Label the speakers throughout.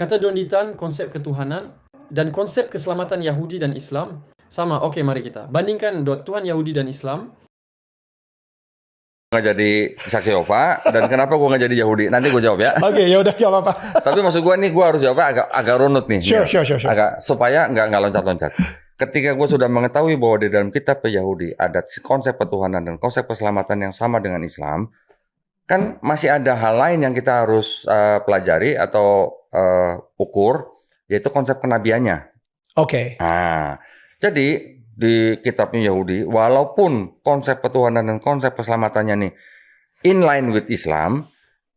Speaker 1: Kata Donditan, konsep ketuhanan dan konsep keselamatan Yahudi dan Islam sama. Oke, mari kita bandingkan Tuhan Yahudi dan Islam.
Speaker 2: Nggak jadi saksi Yehova dan kenapa gue nggak jadi Yahudi? Nanti gue jawab ya.
Speaker 3: Oke, ya udah, nggak apa-apa.
Speaker 2: Tapi maksud gue nih, gue harus jawabnya agak runut nih.
Speaker 3: Sure.
Speaker 2: Agak supaya nggak loncat-loncat. Ketika gue sudah mengetahui bahwa di dalam kitab Yahudi ada konsep ketuhanan dan konsep keselamatan yang sama dengan Islam, kan masih ada hal lain yang kita harus pelajari atau ukur, yaitu konsep kenabiannya.
Speaker 3: Oke.
Speaker 2: Nah, jadi di kitabnya Yahudi, walaupun konsep ketuhanan dan konsep keselamatannya nih in line with Islam,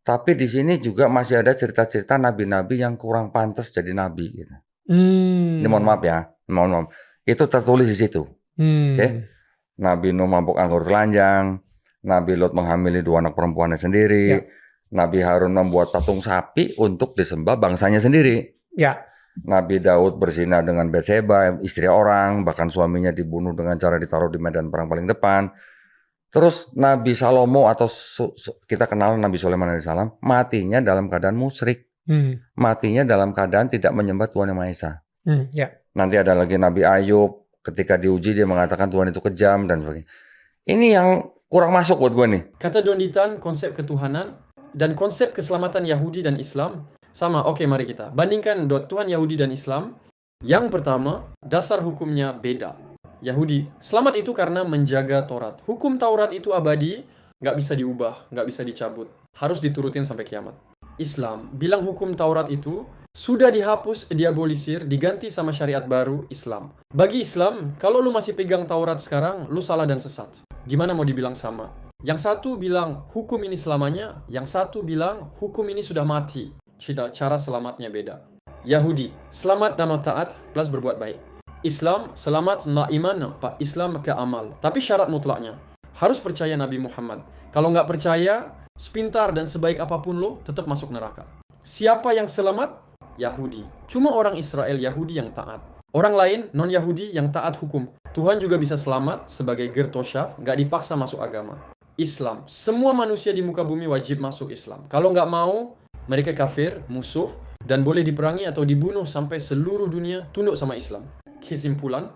Speaker 2: tapi di sini juga masih ada cerita-cerita nabi-nabi yang kurang pantas jadi nabi gitu. Ini mohon maaf ya, mohon maaf. Itu tertulis di situ. Oke? Nabi Nuh mabuk anggur telanjang, Nabi Lot menghamili 2 anak perempuannya sendiri, Nabi Harun membuat patung sapi untuk disembah bangsanya sendiri.
Speaker 3: Ya.
Speaker 2: Nabi Daud berzina dengan Batseba, istri orang, bahkan suaminya dibunuh dengan cara ditaruh di medan perang paling depan. Terus Nabi Salomo atau kita kenal Nabi Sulaiman alaihissalam, matinya dalam keadaan musyrik. Matinya dalam keadaan tidak menyembah Tuhan Yang Maha Esa. Nanti ada lagi Nabi Ayub, ketika diuji dia mengatakan Tuhan itu kejam dan sebagainya. Ini yang kurang masuk buat gue nih.
Speaker 1: Kata Donditan, konsep ketuhanan dan konsep keselamatan Yahudi dan Islam sama. Oke, mari kita bandingkan Tuhan Yahudi dan Islam. Yang pertama, dasar hukumnya beda. Yahudi, selamat itu karena menjaga Taurat. Hukum Taurat itu abadi, nggak bisa diubah, nggak bisa dicabut. Harus diturutin sampai kiamat. Islam bilang hukum Taurat itu sudah dihapus, diabolisir, diganti sama syariat baru Islam. Bagi Islam, kalau lu masih pegang Taurat sekarang, lu salah dan sesat. Gimana mau dibilang sama? Yang satu bilang hukum ini selamanya, yang satu bilang hukum ini sudah mati. Cara selamatnya beda. Yahudi, selamat nama taat plus berbuat baik. Islam, selamat na iman, Pak Islam ke amal. Tapi syarat mutlaknya, harus percaya Nabi Muhammad. Kalau nggak percaya, sepintar dan sebaik apapun lo, tetap masuk neraka. Siapa yang selamat? Yahudi. Cuma orang Israel Yahudi yang taat. Orang lain, non-Yahudi yang taat hukum. Tuhan juga bisa selamat sebagai gertoshaf, nggak dipaksa masuk agama. Islam, semua manusia di muka bumi wajib masuk Islam. Kalau nggak mau, mereka kafir, musuh, dan boleh diperangi atau dibunuh sampai seluruh dunia tunduk sama Islam. Kesimpulan,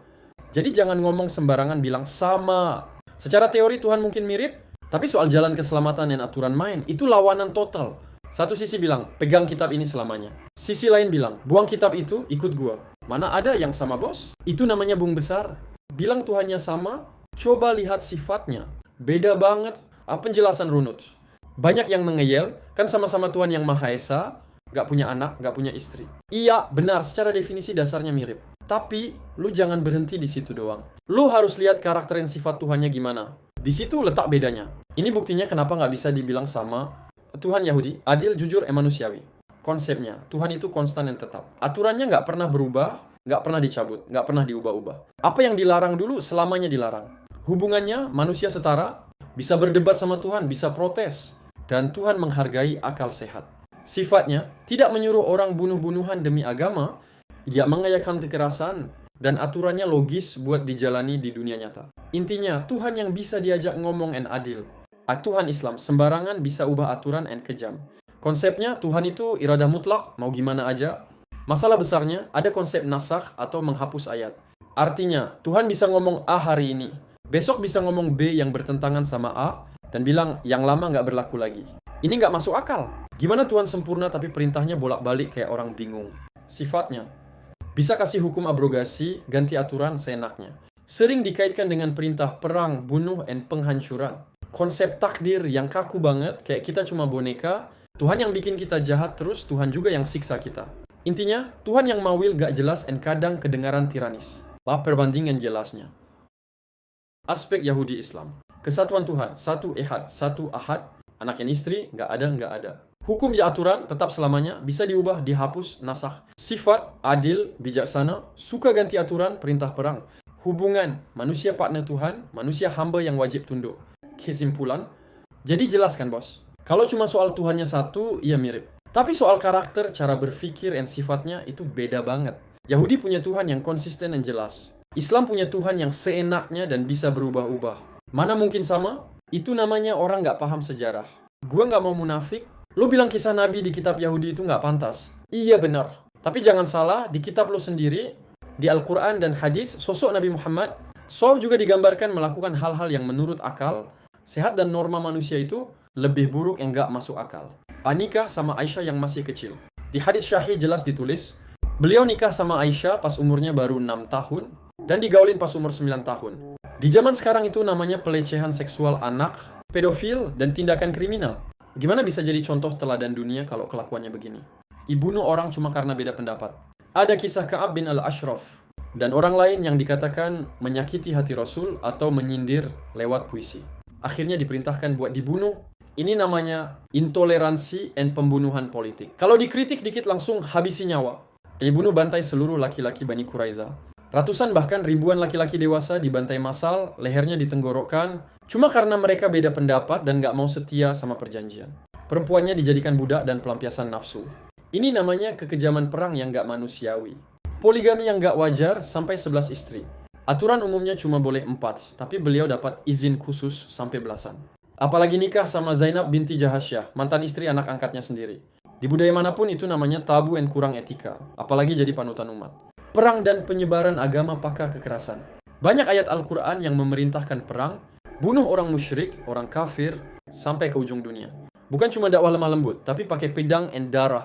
Speaker 1: jadi jangan ngomong sembarangan bilang sama. Secara teori Tuhan mungkin mirip, tapi soal jalan keselamatan dan aturan main, itu lawanan total. Satu sisi bilang, pegang kitab ini selamanya. Sisi lain bilang, buang kitab itu, ikut gua. Mana ada yang sama, bos? Itu namanya bung besar. Bilang Tuhannya sama, coba lihat sifatnya. Beda banget. Penjelasan runut. Banyak yang mengeyel, kan sama-sama Tuhan Yang Maha Esa, gak punya anak, gak punya istri. Iya, benar, secara definisi dasarnya mirip. Tapi, lu jangan berhenti di situ doang. Lu harus lihat karakter dan sifat Tuhannya gimana. Di situ letak bedanya. Ini buktinya kenapa gak bisa dibilang sama Tuhan Yahudi, adil, jujur, manusiawi. Konsepnya, Tuhan itu konstan dan tetap. Aturannya gak pernah berubah, gak pernah dicabut, gak pernah diubah-ubah. Apa yang dilarang dulu, selamanya dilarang. Hubungannya, manusia setara, bisa berdebat sama Tuhan, bisa protes. Dan Tuhan menghargai akal sehat. Sifatnya, tidak menyuruh orang bunuh-bunuhan demi agama, tidak mengayakan kekerasan, dan aturannya logis buat dijalani di dunia nyata. Intinya, Tuhan yang bisa diajak ngomong and adil. Tuhan Islam, sembarangan bisa ubah aturan and kejam. Konsepnya, Tuhan itu iradah mutlak, mau gimana aja. Masalah besarnya, ada konsep nasakh atau menghapus ayat. Artinya, Tuhan bisa ngomong A hari ini, besok bisa ngomong B yang bertentangan sama A, dan bilang yang lama nggak berlaku lagi. Ini nggak masuk akal. Gimana Tuhan sempurna tapi perintahnya bolak-balik kayak orang bingung? Sifatnya, bisa kasih hukum abrogasi, ganti aturan seenaknya. Sering dikaitkan dengan perintah perang, bunuh, dan penghancuran. Konsep takdir yang kaku banget, kayak kita cuma boneka. Tuhan yang bikin kita jahat terus, Tuhan juga yang siksa kita. Intinya, Tuhan yang mawil gak jelas dan kadang kedengaran tiranis. Lah perbandingan jelasnya. Aspek Yahudi Islam. Kesatuan Tuhan, satu ehad, satu ahad, anak dan istri, nggak ada. Hukum di aturan tetap selamanya, bisa diubah, dihapus, nasakh. Sifat, adil, bijaksana, suka ganti aturan, perintah perang. Hubungan, manusia partner Tuhan, manusia hamba yang wajib tunduk. Kesimpulan, jadi jelaskan bos. Kalau cuma soal Tuhannya satu, iya mirip. Tapi soal karakter, cara berpikir, dan sifatnya itu beda banget. Yahudi punya Tuhan yang konsisten dan jelas. Islam punya Tuhan yang seenaknya dan bisa berubah-ubah. Mana mungkin sama? Itu namanya orang nggak paham sejarah. Gua nggak mau munafik, Lu bilang kisah Nabi di kitab Yahudi itu nggak pantas. Iya benar. Tapi jangan salah, di kitab lu sendiri, di Al-Quran dan hadis, sosok Nabi Muhammad, juga digambarkan melakukan hal-hal yang menurut akal, sehat dan norma manusia itu lebih buruk yang nggak masuk akal. Nikah sama Aisyah yang masih kecil. Di hadis Syahih jelas ditulis, beliau nikah sama Aisyah pas umurnya baru 6 tahun, dan digaulin pas umur 9 tahun. Di zaman sekarang itu namanya pelecehan seksual anak, pedofil, dan tindakan kriminal. Gimana bisa jadi contoh teladan dunia kalau kelakuannya begini? Dibunuh orang cuma karena beda pendapat. Ada kisah Ka'ab bin Al-Ashraf dan orang lain yang dikatakan menyakiti hati Rasul atau menyindir lewat puisi. Akhirnya diperintahkan buat dibunuh. Ini namanya intoleransi dan pembunuhan politik. Kalau dikritik dikit langsung habisi nyawa. Dibunuh bantai seluruh laki-laki Bani Quraiza. Ratusan bahkan ribuan laki-laki dewasa dibantai massal, lehernya ditenggorokkan, cuma karena mereka beda pendapat dan gak mau setia sama perjanjian. Perempuannya dijadikan budak dan pelampiasan nafsu. Ini namanya kekejaman perang yang gak manusiawi. Poligami yang gak wajar sampai 11 istri. Aturan umumnya cuma boleh 4, tapi beliau dapat izin khusus sampai belasan. Apalagi nikah sama Zainab binti Jahasyah, mantan istri anak angkatnya sendiri. Di budaya manapun itu namanya tabu dan kurang etika, apalagi jadi panutan umat. Perang dan penyebaran agama pakar kekerasan. Banyak ayat Al-Quran yang memerintahkan perang, bunuh orang musyrik, orang kafir, sampai ke ujung dunia. Bukan cuma dakwah lemah lembut, tapi pakai pedang dan darah.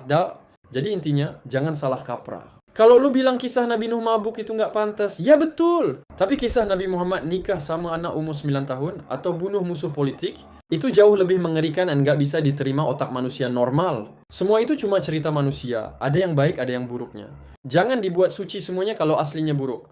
Speaker 1: Jadi intinya, jangan salah kaprah. Kalau lu bilang kisah Nabi Nuh mabuk itu nggak pantas, ya betul. Tapi kisah Nabi Muhammad nikah sama anak umur 9 tahun atau bunuh musuh politik, itu jauh lebih mengerikan dan nggak bisa diterima otak manusia normal. Semua itu cuma cerita manusia, ada yang baik, ada yang buruknya. Jangan dibuat suci semuanya kalau aslinya buruk.